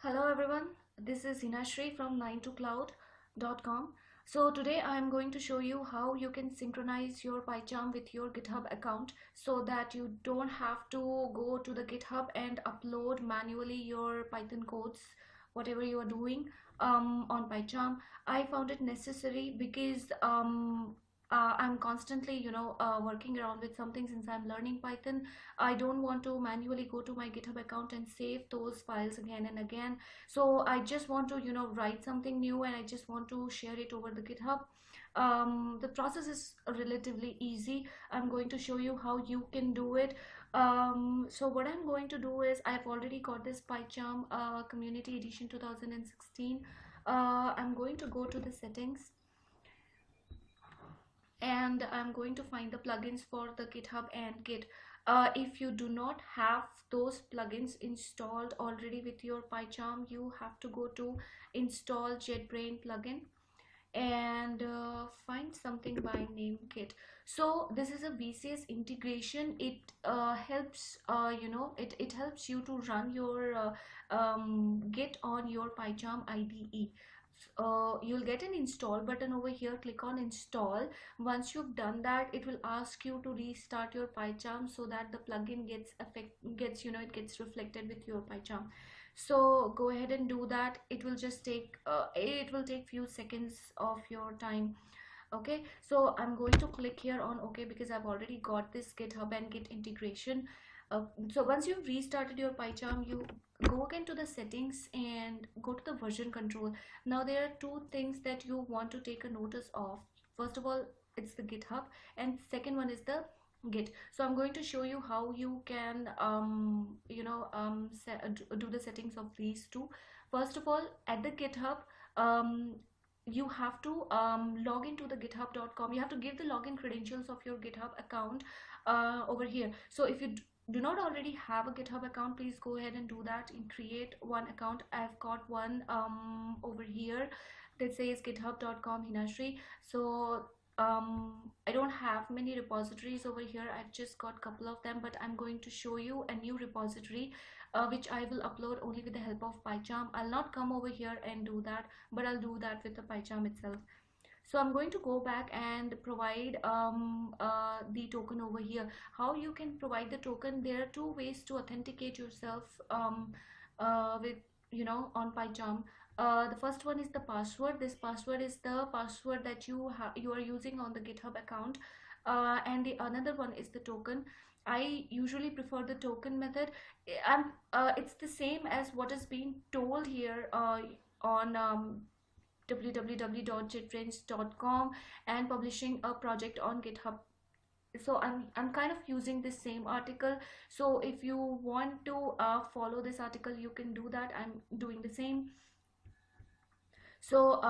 Hello everyone, this is Hinashri from 9to cloud.com. So today I am going to show you how you can synchronize your PyCharm with your GitHub account so that you don't have to go to the GitHub and upload manually your Python codes, whatever you are doing on PyCharm. I found it necessary because I'm constantly, working around with something since I'm learning Python. I don't want to manually go to my GitHub account and save those files again and again. So I just want to, write something new and I just want to share it over the GitHub. The process is relatively easy. I'm going to show you how you can do it. So what I'm going to do is I've already got this PyCharm Community Edition 2016. I'm going to go to the settings and I'm going to find the plugins for the GitHub and Git. If you do not have those plugins installed already with your PyCharm, you have to go to install JetBrains plugin and find something by name Git. So this is a VCS integration. It helps it helps you to run your Git on your PyCharm IDE. You'll get an install button over here. Click on install. Once you've done that, it will ask you to restart your PyCharm so that the plugin gets reflected with your PyCharm. So go ahead and do that. It will take few seconds of your time. Okay, so I'm going to click here on OK because I've already got this GitHub and Git integration. So once you've restarted your PyCharm, you go again to the settings and go to the version control. Now there are two things that you want to take a notice of. First of all, it's the GitHub, and second one is the Git. So I'm going to show you how you can do the settings of these two. First of all, at the GitHub, you have to log into the github.com. You have to give the login credentials of your GitHub account over here. So if you do not already have a GitHub account, please go ahead and do that and create one account. I've got one over here that says github.com Hinashri. So I don't have many repositories over here. I've just got a couple of them, but I'm going to show you a new repository which I will upload only with the help of PyCharm. I'll not come over here and do that, but I'll do that with the PyCharm itself. So I'm going to go back and provide the token over here. How you can provide the token? There are two ways to authenticate yourself with on PyCharm. The first one is the password. This password is the password that you are using on the GitHub account, and the another one is the token. I usually prefer the token method. It's the same as what is being told here on www.jetbrains.com and publishing a project on GitHub. So I'm kind of using this same article. So if you want to follow this article, you can do that. I'm doing the same. So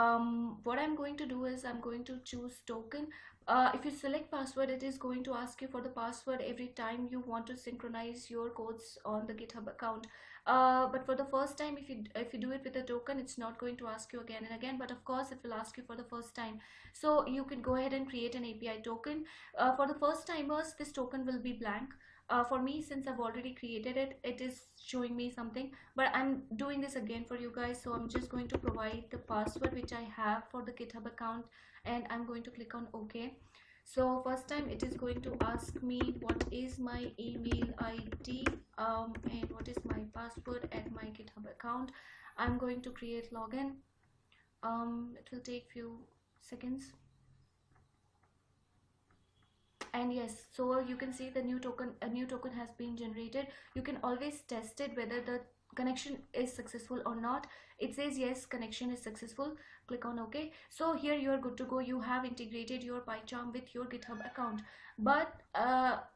what I'm going to do is I'm going to choose token. If you select password, it is going to ask you for the password every time you want to synchronize your codes on the GitHub account. But for the first time, if you do it with a token, it's not going to ask you again and again, but of course it will ask you for the first time. So you can go ahead and create an API token. For the first timers, this token will be blank. For me, since I've already created it, it is showing me something, but I'm doing this again for you guys. So I'm just going to provide the password which I have for the GitHub account, and I'm going to click on OK. So first time it is going to ask me what is my email ID and what is my password at my GitHub account. I'm going to create login. It will take few seconds. And yes, so you can see a new token has been generated. You can always test it whether the connection is successful or not. It says yes, connection is successful. Click on OK. So here you are good to go. You have integrated your PyCharm with your GitHub account. But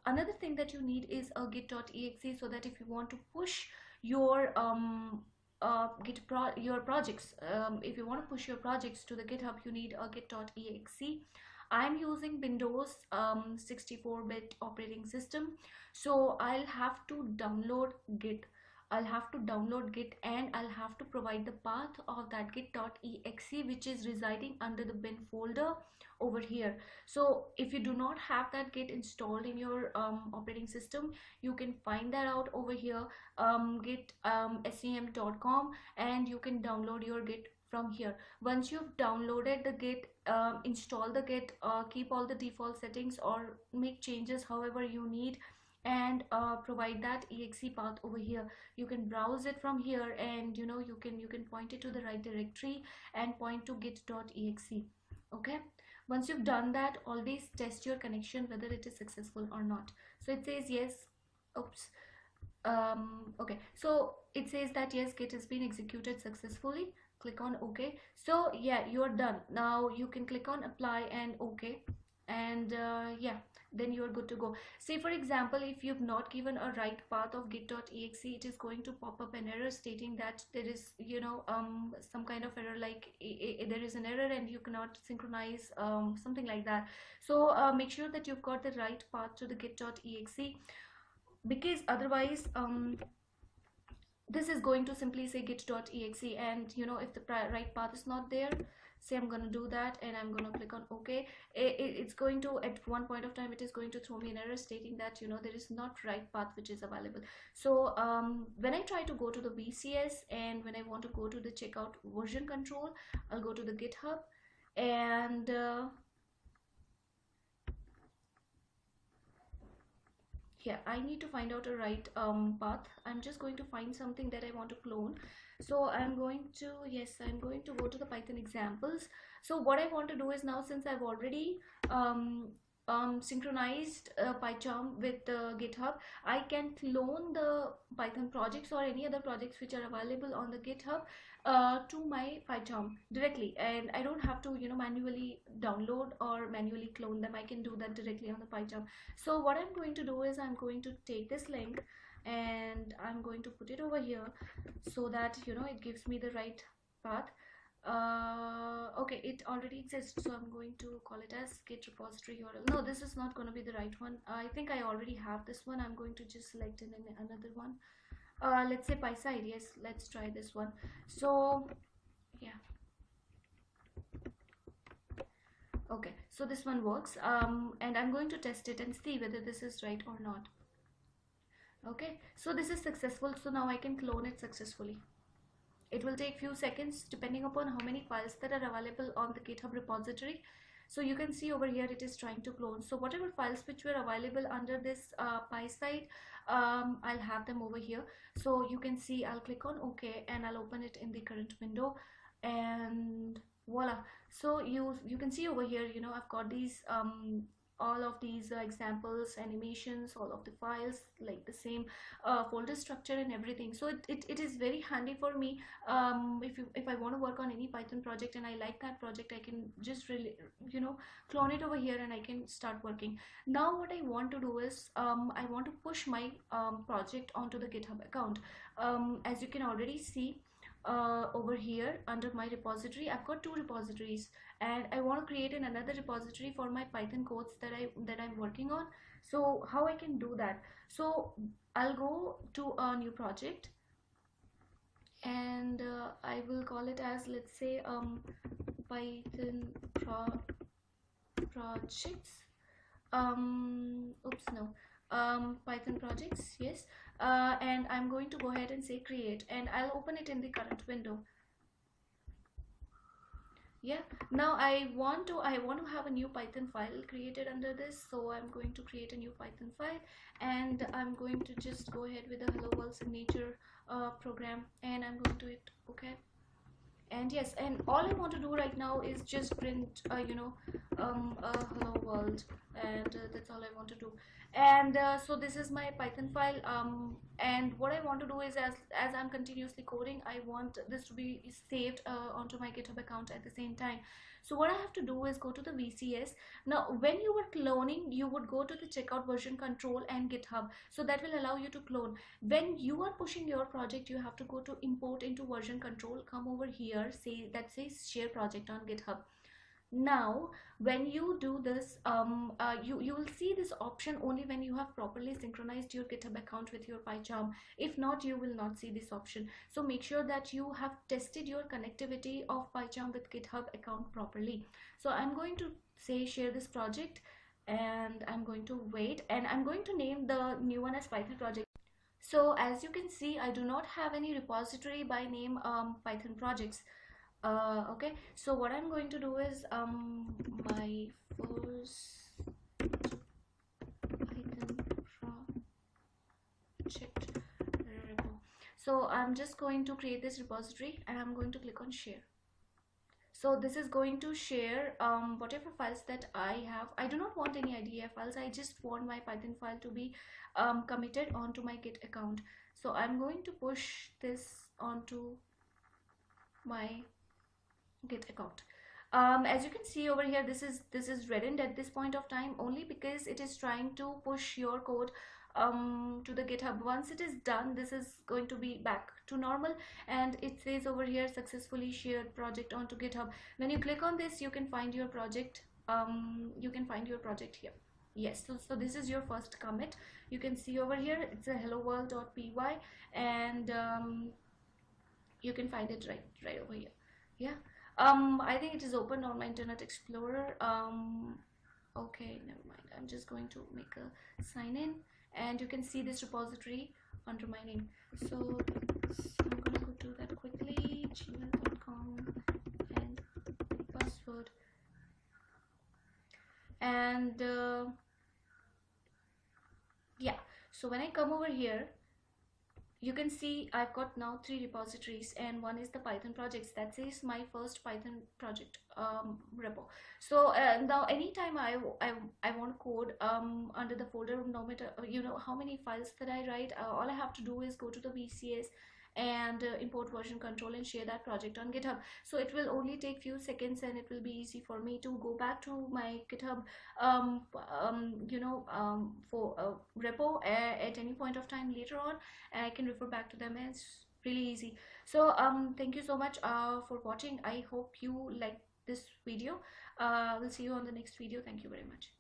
another thing that you need is a git.exe, so that if you want to push your your projects, if you want to push your projects to the GitHub, you need a git.exe. I'm using Windows 64-bit operating system, so I'll have to download Git. I'll have to download git, and I'll have to provide the path of that git.exe, which is residing under the bin folder over here. So if you do not have that git installed in your operating system, you can find that out over here, git sem.com, and you can download your git from here. Once you've downloaded the git, install the git, keep all the default settings or make changes however you need, and provide that exe path over here. You can browse it from here, and you can point it to the right directory and point to git.exe. Okay, once you've done that, always test your connection whether it is successful or not. So it says yes. Oops. Okay, so it says that yes, git has been executed successfully. Click on OK. So yeah, you're done. Now you can click on apply and OK, and yeah, then you're good to go. Say for example, if you've not given a right path of git.exe, it is going to pop up an error stating that there is some kind of error, like there is an error and you cannot synchronize, something like that. So make sure that you've got the right path to the git.exe, because otherwise this is going to simply say git.exe, and if the right path is not there, say I'm gonna do that and I'm gonna click on OK, it's going to, at one point of time, it is going to throw me an error stating that there is not right path which is available. So when I try to go to the VCS, and when I want to go to the checkout version control, I'll go to the GitHub, and yeah, I need to find out a right path. I'm just going to find something that I want to clone. So I'm going to, yes, I'm going to go to the Python examples. So what I want to do is, now since I've already synchronized PyCharm with GitHub, I can clone the Python projects or any other projects which are available on the GitHub to my PyCharm directly, and I don't have to manually download or manually clone them. I can do that directly on the PyCharm. So what I'm going to do is, I'm going to take this link and I'm going to put it over here, so that it gives me the right path. Okay, it already exists, so I'm going to call it as git repository URL. No, this is not going to be the right one. I think I already have this one. I'm going to just select another one. Let's say PySide. Yes, let's try this one. So yeah, okay, so this one works, and I'm going to test it and see whether this is right or not. Okay, so this is successful, so now I can clone it successfully. It will take few seconds depending upon how many files that are available on the GitHub repository. So you can see over here it is trying to clone. So whatever files which were available under this PySide, I'll have them over here. So you can see, I'll click on OK and I'll open it in the current window, and voila. So you can see over here, I've got these all of these examples, animations, all of the files, like the same folder structure and everything. So it is very handy for me. If I want to work on any Python project and I like that project, I can just really clone it over here and I can start working. Now what I want to do is, I want to push my project onto the GitHub account. As you can already see, over here under my repository, I've got two repositories, and I want to create another repository for my Python codes that I'm working on. So how I can do that? So I'll go to a new project, and I will call it as, let's say, Python projects. Oops, no. Python projects, yes. And I'm going to go ahead and say create, and I'll open it in the current window. Yeah, now I want to have a new Python file created under this, so I'm going to create a new Python file, and I'm going to just go ahead with the hello world signature program, and I'm going to hit okay. And yes, and all I want to do right now is just print a hello world, and that's all I want to do. And so this is my Python file, and what I want to do is, as I'm continuously coding, I want this to be saved onto my GitHub account at the same time. So what I have to do is go to the VCS. Now when you were cloning, you would go to the checkout version control and GitHub, so that will allow you to clone. When you are pushing your project, you have to go to import into version control, come over here, say that says share project on GitHub. Now when you do this, you will see this option only when you have properly synchronized your GitHub account with your PyCharm. If not, you will not see this option. So make sure that you have tested your connectivity of PyCharm with GitHub account properly. So I'm going to say share this project, and I'm going to wait, and I'm going to name the new one as Python project. So as you can see, I do not have any repository by name Python projects. Okay, so what I'm going to do is my first Python project repo. So I'm just going to create this repository, and I'm going to click on share. So this is going to share whatever files that I have. I do not want any IDE files. I just want my Python file to be committed onto my Git account. So I'm going to push this onto my Git account. As you can see over here, this is reddened at this point of time only because it is trying to push your code to the GitHub. Once it is done, this is going to be back to normal, and it says over here successfully shared project onto GitHub. When you click on this, you can find your project. You can find your project here. Yes, so this is your first commit. You can see over here it's a hello world.py, and you can find it right over here. Yeah, I think it is open on my Internet Explorer. Okay, never mind, I'm just going to make a sign in, and you can see this repository under my name. So I'm gonna go do that quickly. gmail.com and password, and yeah, so when I come over here, you can see I've got now 3 repositories, and one is the Python projects. That says my first Python project repo. So now anytime I want code under the folder, no matter how many files that I write, all I have to do is go to the VCS and import version control and share that project on GitHub. So it will only take few seconds, and it will be easy for me to go back to my GitHub for a repo at any point of time later on, and I can refer back to them. It's really easy. So thank you so much for watching. I hope you like this video. We'll see you on the next video. Thank you very much.